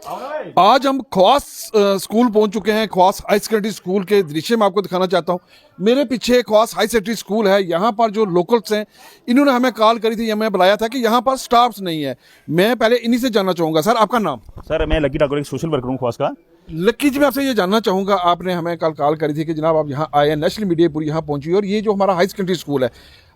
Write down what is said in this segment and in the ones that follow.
आज हम ख्वास स्कूल पहुंच चुके हैं। ख्वास हाई सेकेंडरी स्कूल के दृश्य में आपको दिखाना चाहता हूं। मेरे पीछे ख्वास हाई सेकेंडरी स्कूल है। यहाँ पर जो लोकल्स हैं इन्होंने हमें कॉल करी थी, हमें बुलाया था कि यहाँ पर स्टाफ्स नहीं है। मैं पहले इन्हीं से जानना चाहूँगा। सर, आपका नाम? सर, मैं लकी ठाकुर, एक सोशल वर्कर हूँ ख्वास का। लक्की जी, मैं आपसे ये जानना चाहूँगा, आपने हमें कल कॉल करी थी कि जनाब आप यहाँ आए हैं, नेशनल मीडिया पूरी यहाँ पहुँची, और ये जो हमारा हाई सेकेंडरी स्कूल है,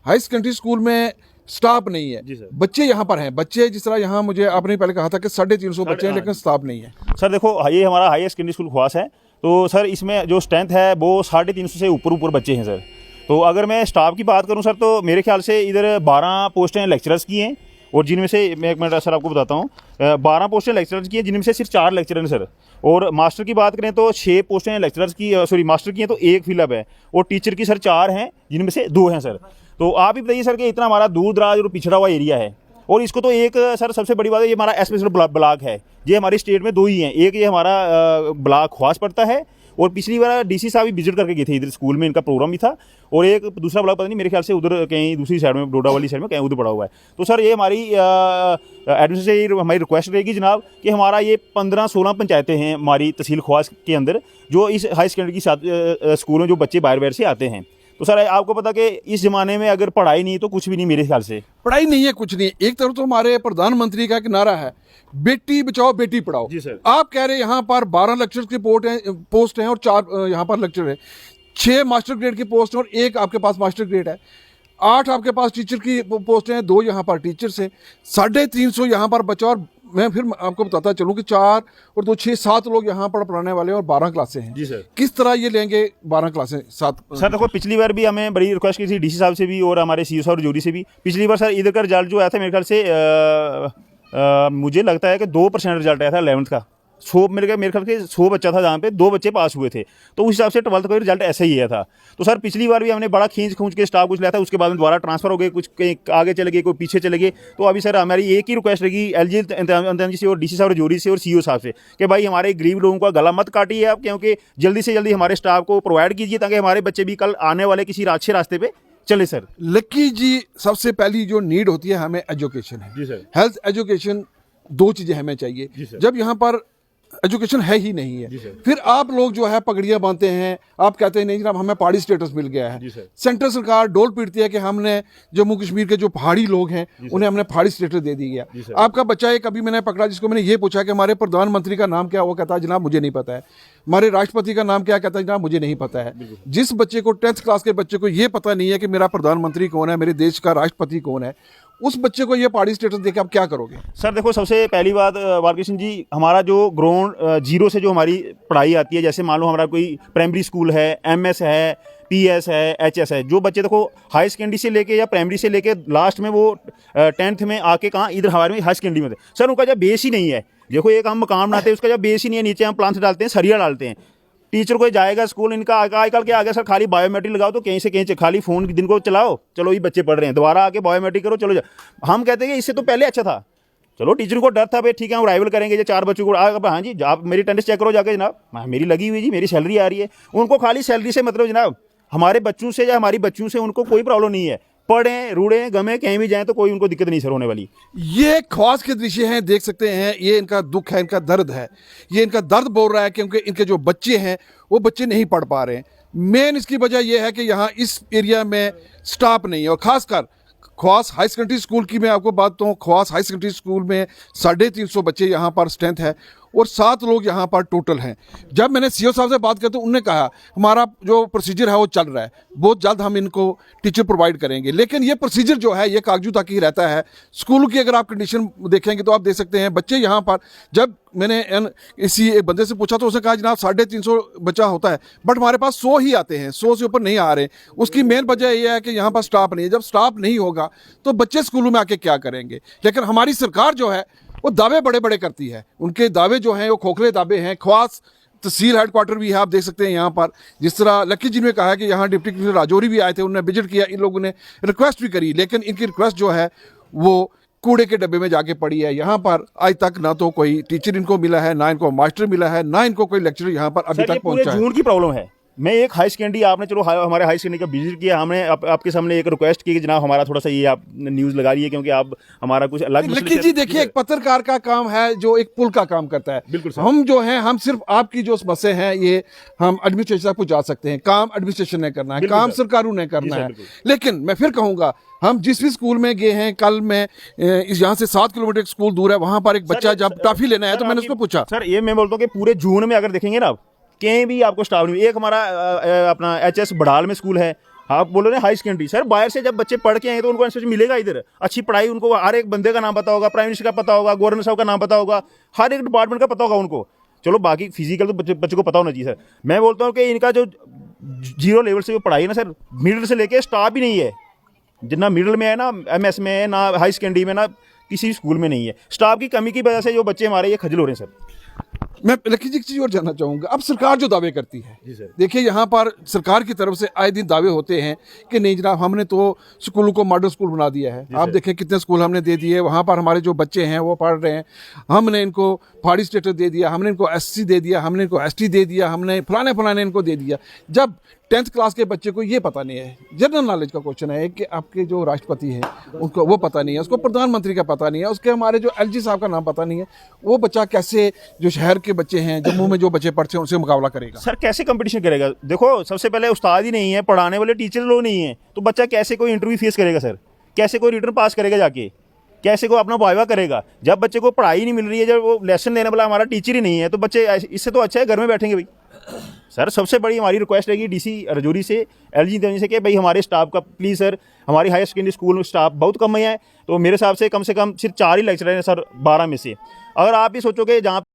हाई सेकेंडरी स्कूल में स्टाफ नहीं है। जी सर। बच्चे यहाँ पर हैं, बच्चे जिस तरह यहाँ मुझे आपने पहले कहा था कि 350 बच्चे हैं, लेकिन स्टाफ नहीं है। सर देखो, ये हमारा हाई सेकेंडरी स्कूल ख्वास है, तो सर इसमें जो स्ट्रेंथ है वो 350 से ऊपर बच्चे हैं सर। तो अगर मैं स्टाफ की बात करूं सर, तो मेरे ख्याल से इधर 12 पोस्टें लेक्चरर्स की हैं, और जिनमें से मैं एक मिनट सर आपको बताता हूँ, 12 पोस्टें लेक्चरर्स की हैं, जिनमें से सिर्फ 4 लेक्चरर हैं सर। और मास्टर की बात करें तो 6 पोस्टें लेक्चरर्स की, सॉरी मास्टर की हैं तो 1 फिलअप है, और टीचर की सर 4 हैं, जिनमें से 2 हैं सर। तो आप ही बताइए सर कि इतना हमारा दूर दराज और पिछड़ा हुआ एरिया है, और इसको तो एक सर सबसे बड़ी बात है, ये हमारा एस्पेशल ब्लॉक है। ये हमारी स्टेट में 2 ही हैं, एक ये हमारा ब्लॉक ख्वास पड़ता है, और पिछली बार डीसी साहब भी विजिट करके गए थे इधर स्कूल में, इनका प्रोग्राम भी था। और एक दूसरा ब्लॉक पता नहीं, मेरे ख्याल से उधर कहीं दूसरी साइड में, डोडा वाली साइड में कहीं उधर पड़ा हुआ है। तो सर ये हमारी एडमिनिस्ट्रेशन से हमारी रिक्वेस्ट रहेगी जनाब कि हमारा ये 15-16 पंचायतें हैं हमारी तहसील ख्वास के अंदर, जो इस हाई सेकेंडरी की साथ स्कूल में जो बच्चे बाहर से आते हैं। तो सर आपको पता कि इस जमाने में अगर पढ़ाई नहीं तो कुछ भी नहीं, मेरे ख्याल से पढ़ाई नहीं है, कुछ नहीं। एक तरफ तो हमारे प्रधानमंत्री का एक नारा है, बेटी बचाओ बेटी पढ़ाओ। जी सर। आप कह रहे हैं यहाँ पर 12 लेक्चर की पोस्ट हैं और 4 यहाँ पर लेक्चर है, 6 मास्टर ग्रेड की पोस्ट है और 1 आपके पास मास्टर ग्रेड है, 8 आपके पास टीचर की पोस्ट हैं, 2 यहाँ पर टीचर से, 350 यहाँ पर बचा। और मैं फिर आपको बताता चलूँ कि 4 और 2 6 7 लोग यहाँ पर पढ़ाने वाले हैं, और 12 क्लासें हैं। जी सर। किस तरह ये लेंगे 12 क्लासें 7? सर देखो, पिछली बार भी हमें बड़ी रिक्वेस्ट की थी डीसी साहब से भी और हमारे सीईओ साहब जोरी से भी। पिछली बार सर इधर का रिजल्ट जो आया था, मेरे ख्याल से मुझे लगता है कि 2% रिजल्ट आया था 11th का। 100 मेरे ख्याल से 100 बच्चा था, जहाँ पे 2 बच्चे पास हुए थे, तो उस हिसाब से 12th का रिजल्ट ऐसा ही आया था। तो सर पिछली बार भी हमने बड़ा खींच के स्टाफ कुछ लिया था, उसके बाद में दोबारा ट्रांसफर हो गए, कुछ कहीं आगे चले गए, कोई पीछे चले गए। तो अभी सर हमारी एक ही रिक्वेस्ट रहेगी एलजी जी से और डीसी साहब जोरी से और सीईओ साहब से कि भाई हमारे गरीब लोगों का गला मत काटिए आप, क्योंकि जल्दी से जल्दी हमारे स्टाफ को प्रोवाइड कीजिए, ताकि हमारे बच्चे भी कल आने वाले किसी अच्छे रास्ते पे चले सर। लक्की जी, सबसे पहली जो नीड होती है हमें एजुकेशन है। जी सर। हेल्थ एजुकेशन, 2 चीजें हमें चाहिए। जब यहाँ पर एजुकेशन है ही नहीं है, फिर आप लोग जो है पगड़ियां बांधते हैं, आप कहते हैं नहीं जनाब हमें पहाड़ी स्टेटस मिल गया है। सेंट्रल सरकार डोल पीटती है कि हमने जम्मू कश्मीर के जो पहाड़ी लोग हैं उन्हें हमने पहाड़ी स्टेटस दे दी गया। आपका बच्चा एक अभी मैंने पकड़ा, जिसको मैंने ये पूछा कि हमारे प्रधानमंत्री का नाम क्या, वो कहता है जनाब मुझे नहीं पता है। हमारे राष्ट्रपति का नाम क्या, कहता है जनाब मुझे नहीं पता है। जिस बच्चे को 10th क्लास के बच्चे को ये पता नहीं है कि मेरा प्रधानमंत्री कौन है, मेरे देश का राष्ट्रपति कौन है, उस बच्चे को ये पहाड़ी स्टेटस देके आप क्या करोगे? सर देखो, सबसे पहली बात बालकृष्ण जी, हमारा जो ग्राउंड जीरो से जो हमारी पढ़ाई आती है, जैसे मान लो हमारा कोई प्राइमरी स्कूल है, एमएस है, पीएस है, एचएस है, जो बच्चे देखो हाई सेकेंडरी से लेके या प्राइमरी से लेके लास्ट में वो 10th में आके कहाँ इधर हमारे में हाई सेकेंडरी में थे सर, उनका जब बेस ही नहीं है। देखो एक हम मकान बनाते हैं, उसका जब बेस ही नहीं है, नीचे हम प्लांट डालते हैं, सरिया डालते हैं, टीचर को जाएगा स्कूल, इनका आजकल के आगे सर खाली बायोमेट्रिक लगाओ तो कहीं से कहीं खाली फोन दिन को चलाओ, चलो ये बच्चे पढ़ रहे हैं, दोबारा आके बायोमेट्रिक करो, चलो हम कहते हैं कि इससे तो पहले अच्छा था। चलो टीचर को डर था भाई, ठीक है हम राइवल करेंगे, जो 4 बच्चों को हाँ जी आप मेरी अटेंडेंस चेक करो जाके जनाब, मेरी लगी हुई जी, मेरी सैलरी आ रही है। उनको खाली सैलरी से मतलब जनाब, हमारे बच्चों से या हमारी बच्चों से उनको कोई प्रॉब्लम नहीं है, पढ़ें रूढ़ें गमें कहीं भी जाएं तो कोई उनको दिक्कत नहीं सर होने वाली। ये ख्वास के दृश्य हैं, देख सकते हैं, ये इनका दुख है, इनका दर्द है, ये इनका दर्द बोल रहा है, क्योंकि इनके जो बच्चे हैं वो बच्चे नहीं पढ़ पा रहे हैं। मेन इसकी वजह यह है कि यहाँ इस एरिया में स्टाफ नहीं है, और खासकर ख्वास हाई सेकेंडरी स्कूल की मैं आपको बात बताऊँ, ख्वास हाई सेकेंडरी स्कूल में 350 बच्चे यहाँ पर स्ट्रेंथ है, और 7 लोग यहाँ पर टोटल हैं। जब मैंने सीईओ साहब से बात की तो उन्होंने कहा हमारा जो प्रोसीजर है वो चल रहा है, बहुत जल्द हम इनको टीचर प्रोवाइड करेंगे। लेकिन ये प्रोसीजर जो है ये कागजू तक ही रहता है। स्कूल की अगर आप कंडीशन देखेंगे तो आप देख सकते हैं बच्चे यहाँ पर, जब मैंने इसी एक बंदे से पूछा तो उसने कहा जनाब 350 बच्चा होता है, बट हमारे पास 100 ही आते हैं, 100 से ऊपर नहीं आ रहे। उसकी मेन वजह यह है कि यहाँ पर स्टाफ नहीं है। जब स्टाफ नहीं होगा तो बच्चे स्कूलों में आके क्या करेंगे? लेकिन हमारी सरकार जो है वो दावे बड़े बड़े करती है, उनके दावे जो हैं वो खोखले दावे हैं। ख्वास तहसील हेडक्वार्टर भी है, आप देख सकते हैं यहाँ पर, जिस तरह लक्की जी ने कहा है कि यहाँ डिप्टी कमिश्नर राजौरी भी आए थे, उन्होंने विजिट किया, इन लोगों ने रिक्वेस्ट भी करी, लेकिन इनकी रिक्वेस्ट जो है वो कूड़े के डब्बे में जाके पड़ी है। यहाँ पर आज तक ना तो कोई टीचर इनको मिला है, ना इनको मास्टर मिला है, ना इनको कोई लेक्चर यहाँ पर अभी तक पहुंचा है। जून की प्रॉब्लम है मैं एक हाई सेकेंडरी आपने चलो हमारे हाई सेकेंडरी का विजिट किया, हमने आपके सामने एक रिक्वेस्ट की कि जनाब हमारा थोड़ा सा ये आप न्यूज़ लगा रही है क्योंकि आप हमारा कुछ अलग लेकिन जी देखिए, एक पत्रकार का काम है जो एक पुल का काम करता है। बिल्कुल सर। हम जो हैं, हम सिर्फ आपकी जो समस्या है ये हम एडमिनिस्ट्रेशन तक पहुंचा सकते हैं। काम एडमिनिस्ट्रेशन ने करना है, बिल्कुल काम सर। सरकारों ने करना सर, है। बिल्कुल। लेकिन मैं फिर कहूंगा, हम जिस भी स्कूल में गए हैं, कल मैं इस यहाँ से 7 किलोमीटर एक स्कूल दूर है, वहां पर एक बच्चा जब टॉफी लेना है तो मैंने उसको पूछा। सर ये मैं बोलता हूँ कि पूरे जून में अगर देखेंगे ना आप, कहीं भी आपको स्टाफ नहीं। एक हमारा अपना HS बड़ाल में स्कूल है, आप बोलो ना हाई सेकेंडरी, सर बाहर से जब बच्चे पढ़ के आए तो उनको आंसर मिलेगा इधर अच्छी पढ़ाई, उनको हर एक बंदे का नाम पता होगा, प्राइम मिनिस्टर का पता होगा, गवर्नर साहब का नाम पता होगा, हर एक डिपार्टमेंट का पता होगा उनको। चलो बाकी फिजिकल तो बच्चे को पता होना चाहिए सर। मैं बोलता हूँ कि इनका जो 0 लेवल से जो पढ़ाई है ना सर, मिडिल से लेके स्टाफ भी नहीं है, जितना मिडिल में है ना, MS में है ना, हाई सेकेंडरी में ना, किसी स्कूल में नहीं है। स्टाफ की कमी की वजह से जो बच्चे हमारे ये खजल हो रहे हैं सर। मैं लेकिन एक चीज और जानना चाहूंगा, अब सरकार जो दावे करती है, जी सर। देखिए यहाँ पर सरकार की तरफ से आए दिन दावे होते हैं कि नहीं जनाब हमने तो स्कूलों को मॉडल स्कूल बना दिया है। आप देखें कितने स्कूल हमने दे दिए, वहाँ पर हमारे जो बच्चे हैं वो पढ़ रहे हैं। हमने इनको पहाड़ी स्टेटस दे दिया, हमने इनको SC दे दिया, हमने इनको ST दे दिया, हमने फलाने इनको दे दिया। जब 10th क्लास के बच्चे को ये पता नहीं है, जनरल नॉलेज का क्वेश्चन है कि आपके जो राष्ट्रपति हैं उनको वो पता नहीं है, उसको प्रधानमंत्री का पता नहीं है, उसके हमारे जो LG साहब का नाम पता नहीं है, वो बच्चा कैसे जो शहर के बच्चे हैं, जम्मू में जो बच्चे पढ़ते हैं उनसे मुकाबला करेगा? सर कैसे कंपटीशन करेगा? देखो सबसे पहले उस्ताद ही नहीं है, पढ़ाने वाले टीचर लोग नहीं है, तो बच्चा कैसे कोई इंटरव्यू फेस करेगा सर? कैसे कोई रिटर्न पास करेगा जाके? कैसे को अपना वाइवा करेगा? जब बच्चे को पढ़ाई नहीं मिल रही है, जब वो लेसन देने वाला हमारा टीचर ही नहीं है, तो बच्चे इससे तो अच्छा है घर में बैठेंगे भाई। सर सबसे बड़ी हमारी रिक्वेस्ट रहेगी DC रजौरी से, LG देने से कि भाई हमारे स्टाफ का प्लीज़ सर, हमारी हायर सेकेंडरी स्कूल में स्टाफ बहुत कम है, तो मेरे हिसाब से कम सिर्फ 4 ही लेक्चरर हैं सर 12 में से। अगर आप ही सोचोगे जहाँ